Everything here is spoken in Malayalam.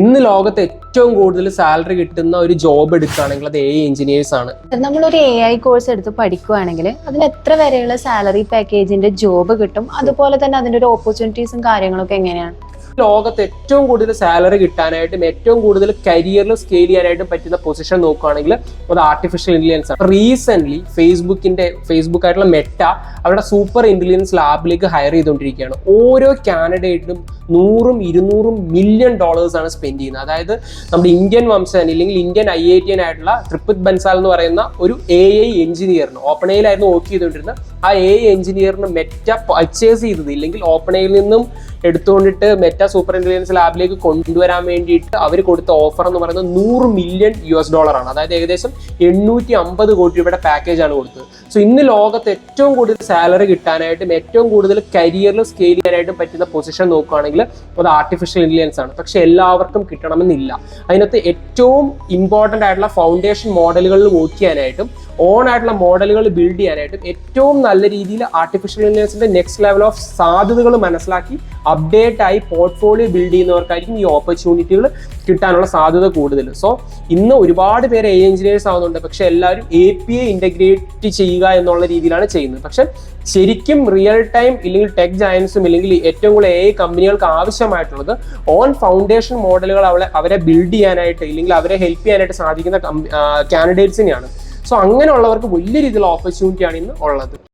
ഇന്ന് ലോകത്ത് ഏറ്റവും കൂടുതൽ സാലറി കിട്ടുന്ന ഒരു ജോബ് എടുക്കുകയാണെങ്കിൽ അത് AI എഞ്ചിനീയേഴ്സ് ആണ്. നമ്മളൊരു AI കോഴ്സ് എടുത്ത് പഠിക്കുകയാണെങ്കിൽ അതിന് എത്ര വരെയുള്ള സാലറി പാക്കേജിന്റെ ജോബ് കിട്ടും, അതുപോലെ തന്നെ അതിന്റെ ഒരു ഓപ്പർച്യൂണിറ്റീസും കാര്യങ്ങളൊക്കെ എങ്ങനെയാണ്? ലോകത്ത് ഏറ്റവും കൂടുതൽ സാലറി കിട്ടാനായിട്ടും ഏറ്റവും കൂടുതൽ കരിയറിൽ സ്കെയിൽ ചെയ്യാനായിട്ടും പറ്റുന്ന പൊസിഷൻ നോക്കുകയാണെങ്കിൽ അത് ആർട്ടിഫിഷ്യൽ ഇന്റലിജൻസ് ആണ്. റീസെന്റ് ഫേസ്ബുക്ക് ആയിട്ടുള്ള മെറ്റ അവരുടെ സൂപ്പർ ഇന്റലിജൻസ് ലാബിലേക്ക് ഹയർ ചെയ്തുകൊണ്ടിരിക്കുകയാണ്. ഓരോ കാൻഡിഡേറ്റും 100-200 മില്യൺ ഡോളേഴ്സ് ആണ് സ്പെൻഡ് ചെയ്യുന്നത്. അതായത് നമ്മുടെ ഇന്ത്യൻ വംശജൻ ഇല്ലെങ്കിൽ ഇന്ത്യൻ IITian ആയിട്ടുള്ള ട്രിപ്പിത് ബൻസാൽ എന്ന് പറയുന്ന ഒരു AI എഞ്ചിനീയറിന് ഓപ്പണയിലായിരുന്നു വർക്ക് ചെയ്തുകൊണ്ടിരുന്നത്. ആ AI എഞ്ചിനീയറിന് മെറ്റ പർച്ചേസ് ചെയ്തത് ഇല്ലെങ്കിൽ ഓപ്പണയിൽ നിന്നും എടുത്തുകൊണ്ടിട്ട് മെറ്റ സൂപ്പർ ഇന്റലിജൻസ് ലാബിലേക്ക് കൊണ്ടുവരാൻ വേണ്ടിയിട്ട് അവർ കൊടുത്ത ഓഫർ എന്ന് പറയുന്നത് $100 മില്യൺ ആണ്. അതായത് ഏകദേശം 850 കോടി രൂപയുടെ പാക്കേജ് ആണ് കൊടുത്തത്. സോ ഇന്ന് ലോകത്ത് ഏറ്റവും കൂടുതൽ സാലറി കിട്ടാനായിട്ടും ഏറ്റവും കൂടുതൽ കരിയറിൽ സ്കെയിൽ ചെയ്യാനായിട്ടും പറ്റുന്ന പൊസിഷൻ നോക്കുകയാണെങ്കിൽ അത് ആർട്ടിഫിഷ്യൽ ഇന്റലിജൻസ് ആണ്. പക്ഷെ എല്ലാവർക്കും കിട്ടണമെന്നില്ല. അതിനകത്ത് ഏറ്റവും ഇമ്പോർട്ടൻ്റ് ആയിട്ടുള്ള ഫൗണ്ടേഷൻ മോഡലുകളിൽ വർക്ക് ചെയ്യാനായിട്ടും ഓൺ ആയിട്ടുള്ള മോഡലുകൾ ബിൽഡ് ചെയ്യാനായിട്ടും ഏറ്റവും നല്ല രീതിയിൽ ആർട്ടിഫിഷ്യൽ ഇന്റലിജൻസിന്റെ നെക്സ്റ്റ് ലെവൽ ഓഫ് സാധ്യതകൾ മനസ്സിലാക്കി അപ്ഡേറ്റ് ആയി പോർട്ട്ഫോളിയോ ബിൽഡ് ചെയ്യുന്നവർക്കായിരിക്കും ഈ ഓപ്പർച്യൂണിറ്റികൾ കിട്ടാനുള്ള സാധ്യത കൂടുതൽ. സോ ഇന്ന് ഒരുപാട് പേര് AI എഞ്ചിനീയേഴ്സ് ആവുന്നുണ്ട്. പക്ഷെ എല്ലാവരും API ഇന്റഗ്രേറ്റ് ചെയ്യുക എന്നുള്ള രീതിയിലാണ് ചെയ്യുന്നത്. പക്ഷെ ശരിക്കും റിയൽ ടൈം ഇല്ലെങ്കിൽ ടെക് ജയൻസും ഇല്ലെങ്കിൽ ഏറ്റവും കൂടുതൽ AI കമ്പനികൾക്ക് ആവശ്യമായിട്ടുള്ളത് ഓൺ ഫൗണ്ടേഷൻ മോഡലുകൾ അവരെ ബിൽഡ് ചെയ്യാനായിട്ട് ഇല്ലെങ്കിൽ അവരെ ഹെൽപ്പ് ചെയ്യാനായിട്ട് സാധിക്കുന്ന കാൻഡിഡേറ്റ്സിനെയാണ്. സോ അങ്ങനെയുള്ളവർക്ക് വലിയ രീതിയിലുള്ള ഓപ്പർച്യൂണിറ്റിയാണ് ഇന്ന് ഉള്ളത്.